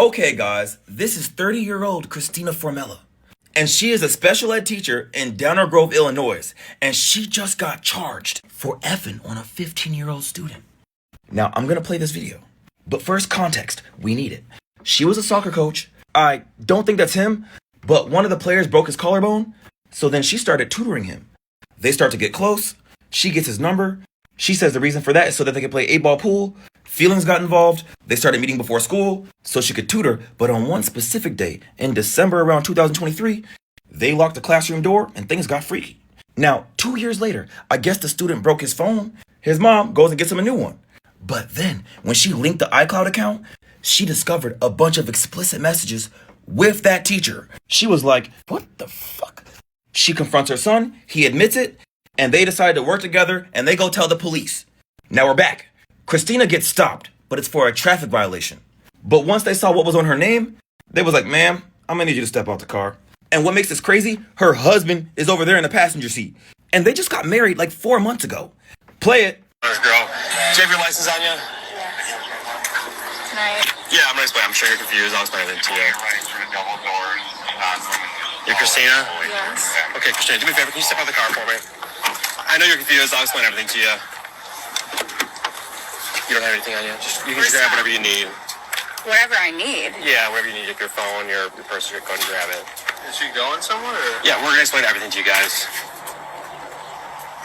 Okay, guys, this is 30-year-old Christina Formella. And she is a special ed teacher in Downers Grove, Illinois. And she just got charged for effing on a 15-year-old student. Now, I'm going to play this video. But first, context. We need it. She was a soccer coach. I don't think that's him, but one of the players broke his collarbone. So then she started tutoring him. They start to get close. She gets his number. She says the reason for that is so that they can play 8-ball pool. Feelings got involved. They started meeting before school so she could tutor. But on one specific day, in December around 2023, they locked the classroom door and things got freaky. Now, 2 years later, I guess the student broke his phone. His mom goes and gets him a new one. But then, when she linked the iCloud account, she discovered a bunch of explicit messages with that teacher. She was like, what the fuck? She confronts her son, he admits it, and they decide to work together and they go tell the police. Now we're back. Christina gets stopped, but it's for a traffic violation. But once they saw what was on her name, they was like, ma'am, I'm gonna need you to step out the car. And what makes this crazy, her husband is over there in the passenger seat. And they just got married like 4 months ago. Play it. Girl, do you have your license on you? Tonight. Yeah, I'm gonna explain. I'm sure you're confused. I'll explain everything to you. You're Christina? Yes. Okay, Christina, do me a favor. Can you step out of the car for me? I know you're confused. I'll explain everything to you. You don't have anything on you? You can grab whatever you need. Whatever I need. Yeah, whatever you need. Like your phone, your purse, go and grab it. Is she going somewhere? Or? Yeah, we're gonna explain everything to you guys.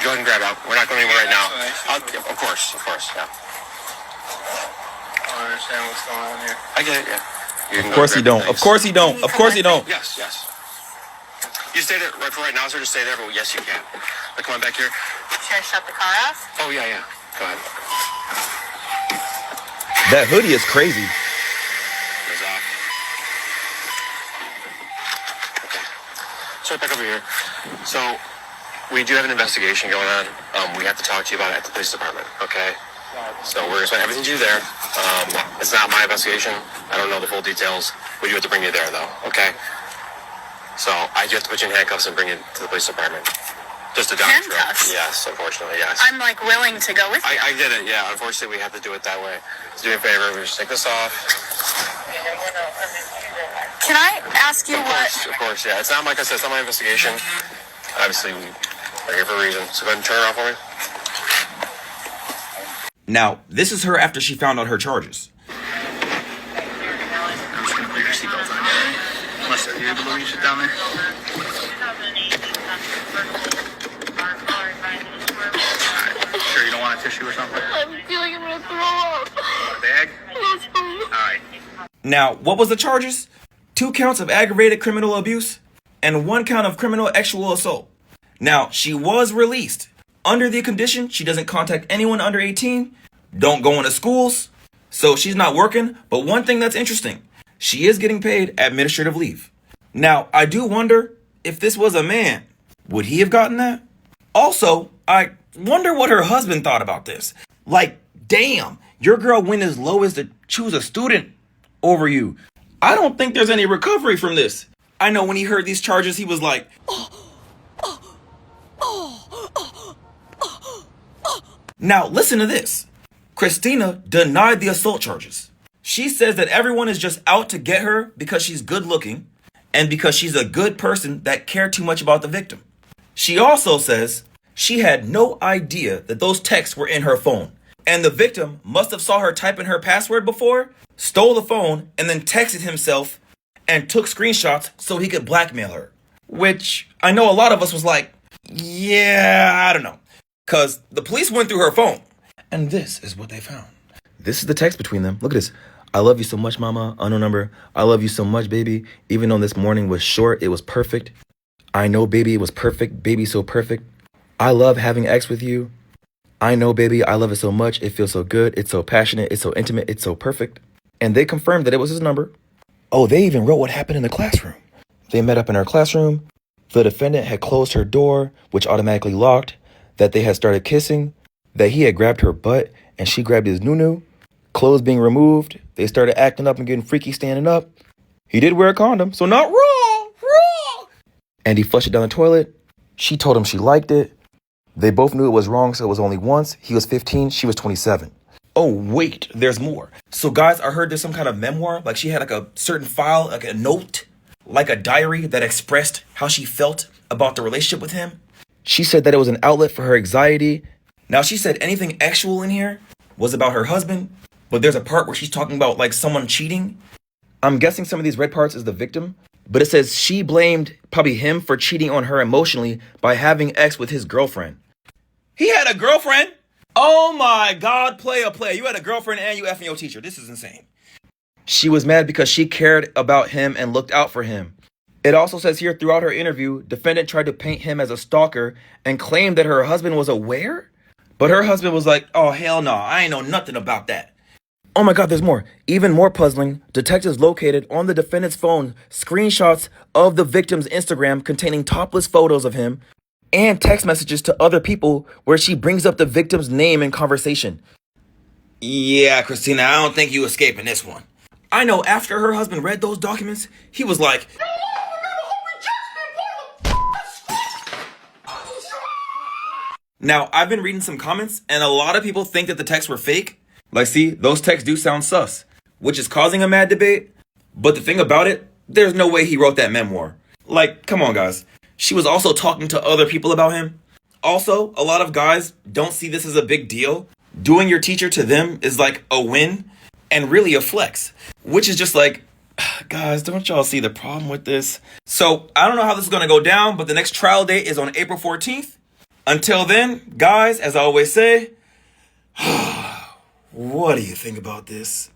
Go ahead and grab out. We're not going anywhere right now. Yeah, of course, yeah. I don't understand what's going on here. I get it, yeah. Of course he don't. Of course he don't. Of course he don't. Yes. You stay there for right now, sir. Just stay there, but yes, you can. But come on back here. Should I shut the car off? Oh, yeah. Go ahead. That hoodie is crazy. Goes off. Okay. So back over here. So, we do have an investigation going on. We have to talk to you about it at the police department, okay? So we're going to explain everything to you there. It's not my investigation. I don't know the full details. We do have to bring you there, though, okay? So I do have to put you in handcuffs and bring you to the police department. Just a doctor. Handcuffs? Yes, unfortunately, yes. I'm willing to go with you. I get it, yeah. Unfortunately, we have to do it that way. So do me a favor. We just take this off. Can I ask you Of course, yeah. It's not, like I said, it's not my investigation. Obviously, we're here for a reason. So go ahead and turn it off for me. Now, this is her after she found out her charges. I'm just gonna put your seatbelt on, yeah? Unless you're able to reach it down there. Sure you don't want a tissue or something? I'm feeling I'm gonna throw up. A bag? Yes, please. Alright. Now, what was the charges? 2 counts of aggravated criminal abuse and 1 count of criminal sexual assault. Now, she was released under the condition she doesn't contact anyone under 18, don't go into schools, so she's not working. But one thing that's interesting, she is getting paid administrative leave. Now, I do wonder if this was a man, would he have gotten that? Also, I wonder what her husband thought about this. Like, damn, your girl went as low as to choose a student over you. I don't think there's any recovery from this. I know when he heard these charges, he was like, Now, listen to this. Christina denied the assault charges. She says that everyone is just out to get her because she's good looking and because she's a good person that cared too much about the victim. She also says she had no idea that those texts were in her phone, and the victim must have saw her type in her password before, stole the phone, and then texted himself and took screenshots so he could blackmail her. Which I know a lot of us was like, yeah, I don't know. Because the police went through her phone. And this is what they found. This is the text between them. Look at this. I love you so much, mama. Unknown number. I love you so much, baby. Even though this morning was short, it was perfect. I know, baby, it was perfect. Baby, so perfect. I love having X with you. I know, baby, I love it so much. It feels so good. It's so passionate. It's so intimate. It's so perfect. And they confirmed that it was his number. Oh, they even wrote what happened in the classroom. They met up in her classroom. The defendant had closed her door, which automatically locked. That they had started kissing, that he had grabbed her butt and she grabbed his nunu, clothes being removed, they started acting up and getting freaky standing up. He did wear a condom, so not raw. And he flushed it down the toilet. She told him she liked it. They both knew it was wrong, so it was only once. He was 15, she was 27. Oh, wait, there's more. So, guys, I heard there's some kind of memoir. Like, she had like a certain file, like a note, like a diary that expressed how she felt about the relationship with him. She said that it was an outlet for her anxiety. Now, she said anything actual in here was about her husband, but there's a part where she's talking about like someone cheating. I'm guessing some of these red parts is the victim, but it says she blamed probably him for cheating on her emotionally by having sex with his girlfriend. He had a girlfriend? Oh my God, player. You had a girlfriend and you effing your teacher. This is insane. She was mad because she cared about him and looked out for him. It also says here throughout her interview, defendant tried to paint him as a stalker and claimed that her husband was aware. But her husband was like, oh, hell no, I ain't know nothing about that. Oh my God, there's more. Even more puzzling, detectives located on the defendant's phone screenshots of the victim's Instagram containing topless photos of him and text messages to other people where she brings up the victim's name in conversation. Yeah, Christina, I don't think you escaping this one. I know after her husband read those documents, he was like, now, I've been reading some comments, and a lot of people think that the texts were fake. Like, see, those texts do sound sus, which is causing a mad debate. But the thing about it, there's no way he wrote that memoir. Like, come on, guys. She was also talking to other people about him. Also, a lot of guys don't see this as a big deal. Doing your teacher to them is like a win and really a flex, which is just like, guys, don't y'all see the problem with this? So, I don't know how this is going to go down, but the next trial date is on April 14th. Until then, guys, as I always say, what do you think about this?